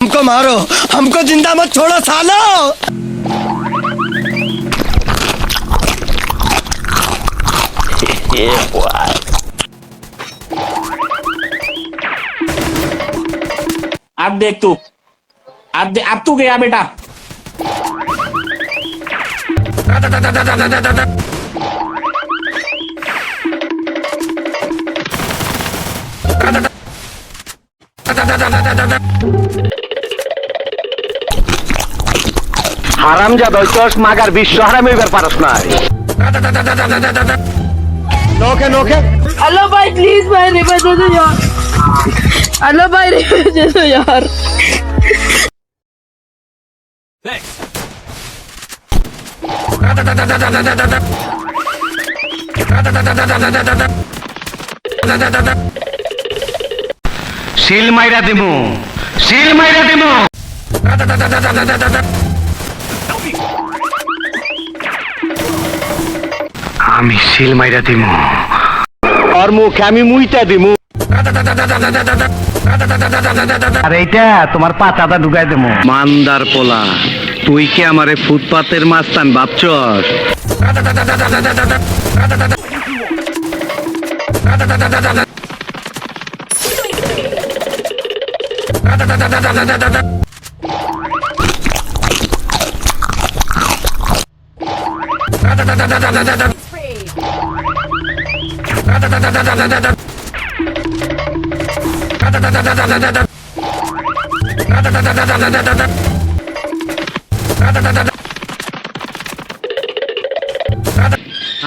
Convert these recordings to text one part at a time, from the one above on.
हमको मारो, हमको जिंदा मत छोड़ो सालो। अब देख तू, अब तू गया बेटा। হারামজাদা হইছস মাগার বিশ্ব হারামি হইবার পারস না। नोके नोके हेलो भाई प्लीज भाई रिवर दे दो यार। हेलो भाई रिवर दे दो यार। শিল মাইরা দিমু, শিল মাইরা দিমু। আমি শিল মাইরা দিমু, আর মুখে আমি মুইতা দিমু। আর এইটা তোমার পাতাটা ঢুকাই দেবো। মান্দার পোলা, তুই কি আমারে ফুটপাতের মাস্তান ভাবছস?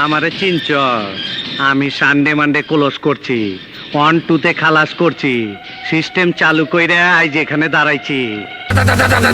আমারে চিনছ? আমি সানডে মানডে ক্লোজ করছি, 1-2 তে খালাস করছি, সিস্টেম চালু কইরা আজ এখানে দাঁড়াইছি।